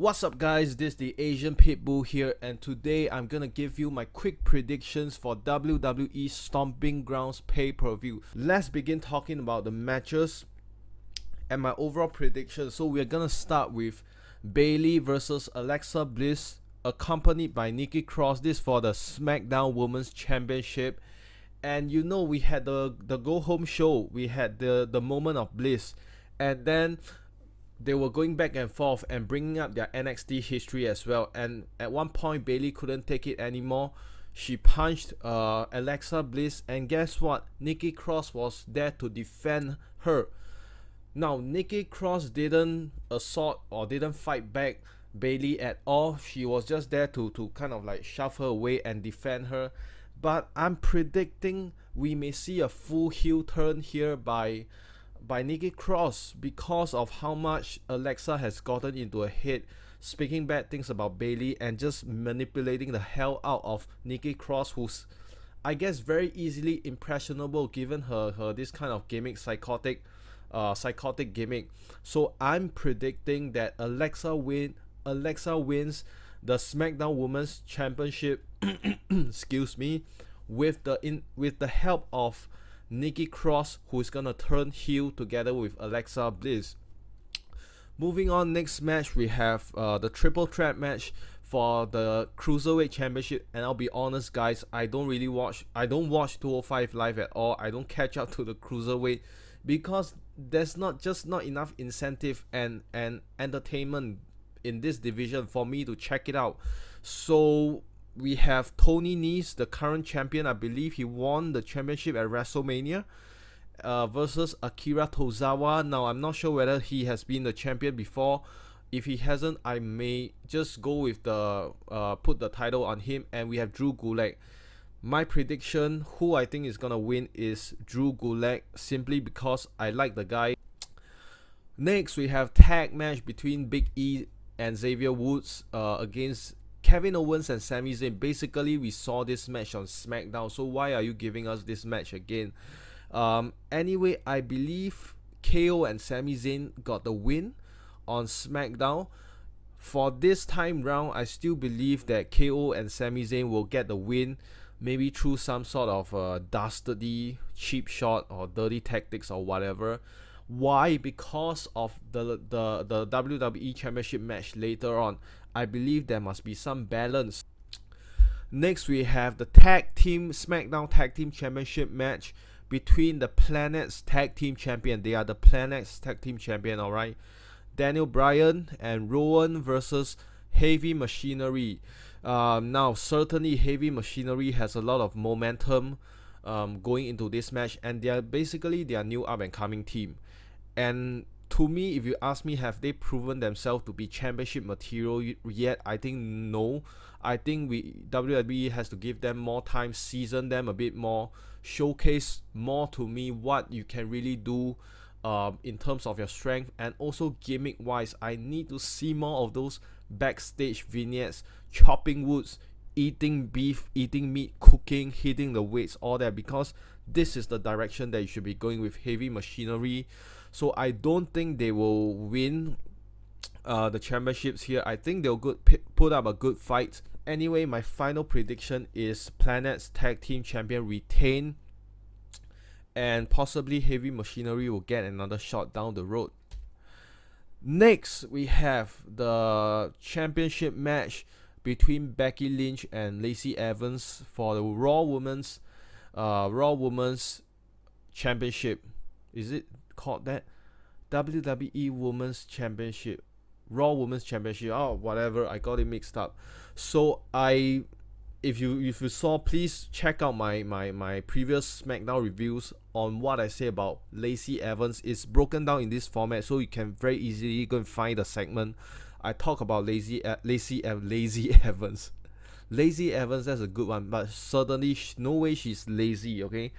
What's up guys, this is the Asian Pitbull here, and today I'm gonna give you my quick predictions for WWE Stomping Grounds pay-per-view. Let's begin talking about the matches and my overall predictions. So we're gonna start with Bayley versus Alexa Bliss, accompanied by Nikki Cross. This for the SmackDown Women's Championship. And you know, we had the go home show, we had the moment of bliss, and then they were going back and forth and bringing up their NXT history as well. And at one point, Bayley couldn't take it anymore. She punched Alexa Bliss, and guess what? Nikki Cross was there to defend her. Now, Nikki Cross didn't assault or didn't fight back Bayley at all. She was just there to kind of like shove her away and defend her. But I'm predicting we may see a full heel turn here by Nikki Cross because of how much Alexa has gotten into her head, speaking bad things about Bayley and just manipulating the hell out of Nikki Cross, who's, I guess, very easily impressionable given her this kind of gimmick, psychotic gimmick. So I'm predicting that Alexa wins the SmackDown Women's Championship excuse me, with the help of Nikki Cross, who is gonna turn heel together with Alexa Bliss. Moving on, next match we have the triple threat match for the Cruiserweight Championship. And I'll be honest guys, I don't watch 205 Live at all. I don't catch up to the Cruiserweight because there's not enough incentive and entertainment in this division for me to check it out. So we have Tony Nese, the current champion. I believe he won the championship at WrestleMania, versus Akira Tozawa. Now, I'm not sure whether he has been the champion before. If he hasn't, I may just go with the put the title on him. And we have Drew Gulak. My prediction, who I think is gonna win, is Drew Gulak, simply because I like the guy. Next, we have tag match between Big E and Xavier Woods against Kevin Owens and Sami Zayn. Basically, we saw this match on SmackDown, so why are you giving us this match again? Anyway, I believe KO and Sami Zayn got the win on SmackDown. For this time round, I still believe that KO and Sami Zayn will get the win, maybe through some sort of dastardly cheap shot or dirty tactics or whatever. Why? Because of the WWE Championship match later on. I believe there must be some balance. Next, we have the SmackDown Tag Team Championship match between the Planet's Tag Team Champion. They are the Planet's Tag Team Champion, alright? Daniel Bryan and Rowan versus Heavy Machinery. Now, certainly Heavy Machinery has a lot of momentum going into this match, and they are basically their new up and coming team. And to me, if you ask me, have they proven themselves to be championship material yet? I think no. I think WWE has to give them more time, season them a bit more, showcase more to me what you can really do in terms of your strength, and also gimmick wise. I need to see more of those backstage vignettes, chopping woods, eating beef, eating meat, cooking, hitting the weights, all that, because this is the direction that you should be going with Heavy Machinery. So I don't think they will win the championships here. I think they'll put up a good fight. Anyway, my final prediction is Planet's Tag Team Champion retain, and possibly Heavy Machinery will get another shot down the road. Next, we have the championship match between Becky Lynch and Lacey Evans for the Raw Women's Championship. Is it called that? WWE Women's Championship, Raw Women's Championship. Oh, whatever, I got it mixed up. So if you saw, please check out my previous SmackDown reviews on what I say about Lacey Evans. It's broken down in this format, so you can very easily go and find the segment. I talk about Lazy Evans. Lazy Evans, that's a good one, but certainly no way she's lazy, okay?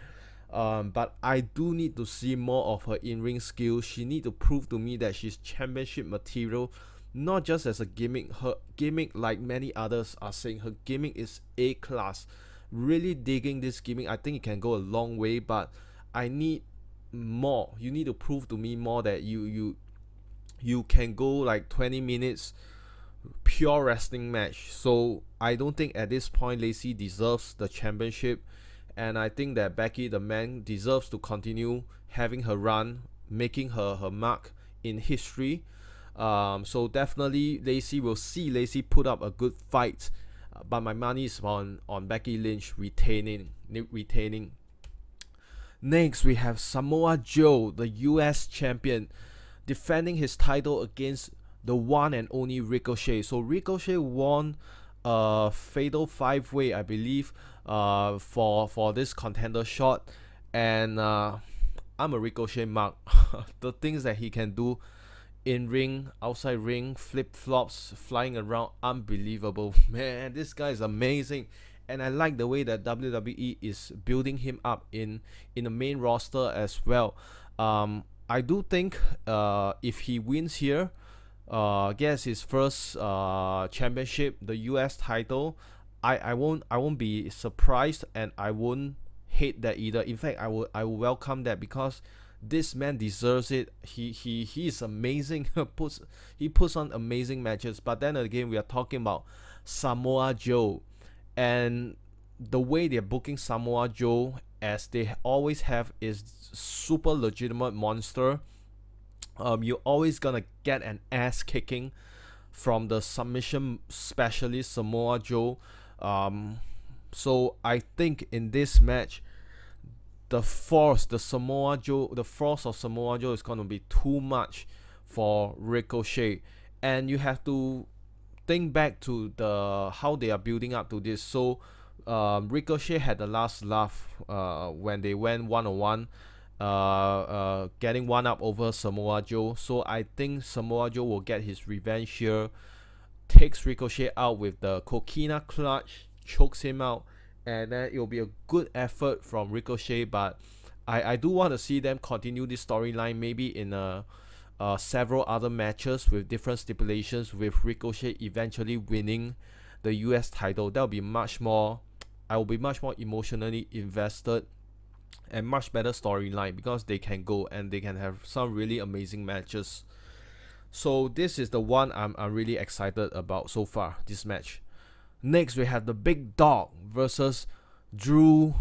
But I do need to see more of her in-ring skills. She need to prove to me that she's championship material, not just as a gimmick. Her gimmick, like many others are saying, her gimmick is A-class. Really digging this gimmick. I think it can go a long way, but I need more. You need to prove to me more that you can go like 20 minutes pure wrestling match. So I don't think at this point Lacey deserves the championship, and I think that Becky the man deserves to continue having her run, making her mark in history. So definitely Lacey will see Lacey put up a good fight, but my money is on Becky Lynch retaining. Next, we have Samoa Joe, the US champion, defending his title against the one and only Ricochet. So Ricochet won a fatal 5-way, I believe, for this contender shot, and I'm a Ricochet mark. The things that he can do in ring, outside ring, flip flops, flying around, unbelievable. Man, this guy is amazing. And I like the way that WWE is building him up in the main roster as well. I do think if he wins here, gets his first championship, the US title, I won't be surprised, and I won't hate that either. In fact, I will welcome that, because this man deserves it. He is amazing. He puts on amazing matches. But then again, we are talking about Samoa Joe, and the way they're booking Samoa Joe, as they always have, is super legitimate monster. You're always gonna get an ass kicking from the submission specialist Samoa Joe. So I think in this match, the force of Samoa Joe is gonna be too much for Ricochet, and you have to think back to how they are building up to this. So Ricochet had the last laugh when they went 1-on-1, getting one up over Samoa Joe. So I think Samoa Joe will get his revenge here, takes Ricochet out with the Coquina clutch, chokes him out, and then it will be a good effort from Ricochet. But I do want to see them continue this storyline, maybe in several other matches with different stipulations, with Ricochet eventually winning the US title. That will be much more, I will be much more emotionally invested, and much better storyline, because they can go and they can have some really amazing matches. So this is the one I'm really excited about so far, this match. Next, we have the Big Dog versus Drew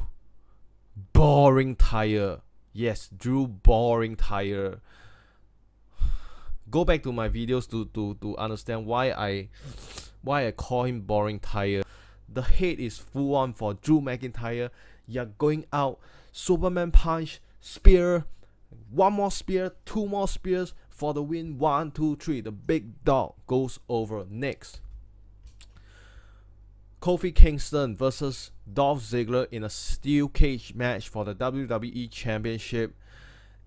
Boring Tire. Yes, Drew Boring Tire. Go back to my videos to understand why I call him Boring Tire. The hate is full on for Drew McIntyre. You're going out, Superman punch, spear, one more spear, two more spears for the win. 1, 2, 3. The Big Dog goes over. Next, Kofi Kingston versus Dolph Ziggler in a steel cage match for the WWE Championship.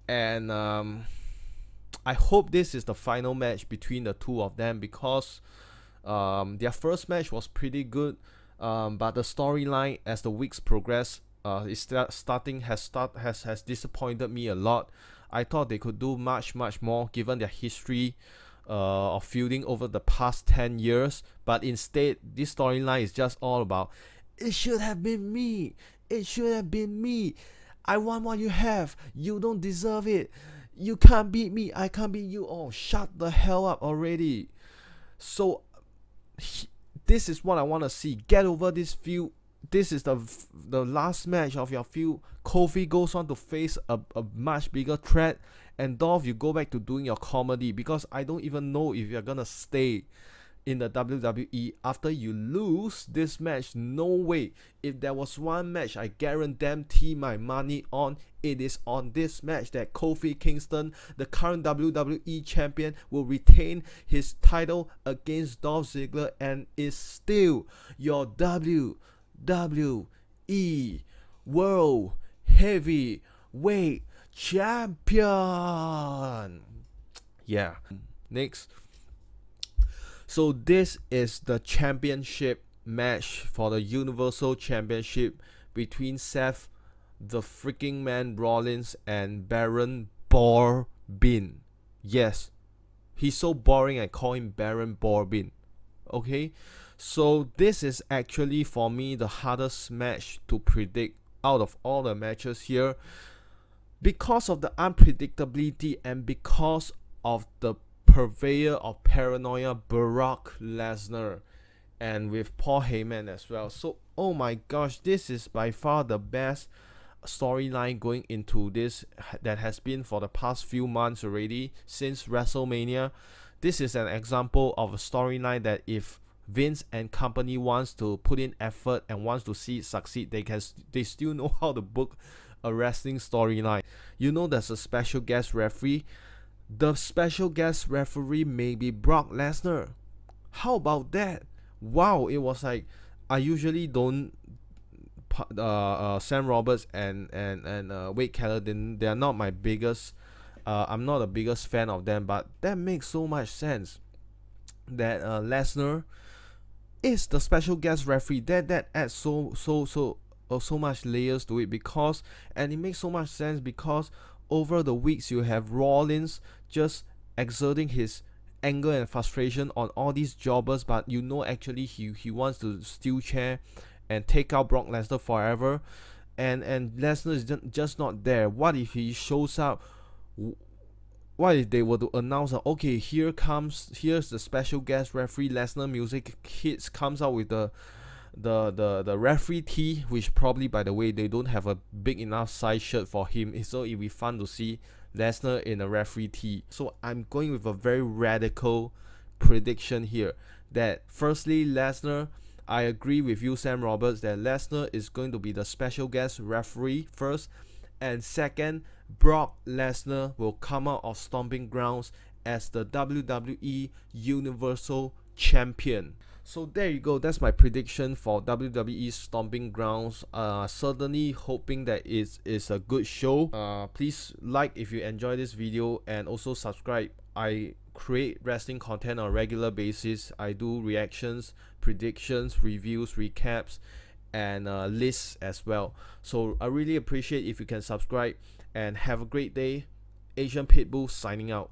And I hope this is the final match between the two of them, because their first match was pretty good, but the storyline as the weeks progress has disappointed me a lot. I thought they could do much more given their history of feuding over the past 10 years, but instead this storyline is just all about, it should have been me, I want what you have, you don't deserve it, you can't beat me, I can't beat you. Oh, shut the hell up already. So this is what I want to see. Get over this feud. This is the last match of your feud. Kofi goes on to face a much bigger threat, and Dolph, you go back to doing your comedy, because I don't even know if you're gonna stay in the WWE after you lose this match. No way. If there was one match I guarantee my money on, it is on this match, that Kofi Kingston, the current WWE champion, will retain his title against Dolph Ziggler and is still your WWE World Heavyweight Champion. Yeah. Next. So this is the championship match for the Universal Championship between Seth the freaking man Rollins and Baron Corbin. Yes, he's so boring, I call him Baron Corbin. Okay, so this is actually for me the hardest match to predict out of all the matches here, because of the unpredictability and because of the purveyor of paranoia, Brock Lesnar, and with Paul Heyman as well. So, oh my gosh, this is by far the best storyline going into this that has been for the past few months already since WrestleMania. This is an example of a storyline that if Vince and company wants to put in effort and wants to see it succeed, they still know how to book a wrestling storyline. You know, there's a special guest referee. The special guest referee may be Brock Lesnar. How about that? Wow, it was like, I usually don't Sam Roberts and Wade Keller, they are not my biggest I'm not the biggest fan of them, but that makes so much sense that Lesnar is the special guest referee. That adds so much layers to it, because, and it makes so much sense because over the weeks you have Rollins just exerting his anger and frustration on all these jobbers, but you know actually he wants to steal chair and take out Brock Lesnar forever, and Lesnar is just not there. What if he shows up? What if they were to announce that, okay, here's the special guest referee, Lesnar music hits, comes out with the referee tee, which probably, by the way, they don't have a big enough size shirt for him, so it'll be fun to see Lesnar in a referee tee. So I'm going with a very radical prediction here, that firstly, Lesnar, I agree with you, Sam Roberts, that Lesnar is going to be the special guest referee first, and second, Brock Lesnar will come out of Stomping Grounds as the WWE Universal Champion. So there you go, that's my prediction for WWE Stomping Grounds. Certainly hoping that it is a good show. Please like if you enjoy this video, and also subscribe. I create wrestling content on a regular basis. I do reactions, predictions, reviews, recaps, and lists as well. So I really appreciate if you can subscribe, and have a great day. Asian Pitbull signing out.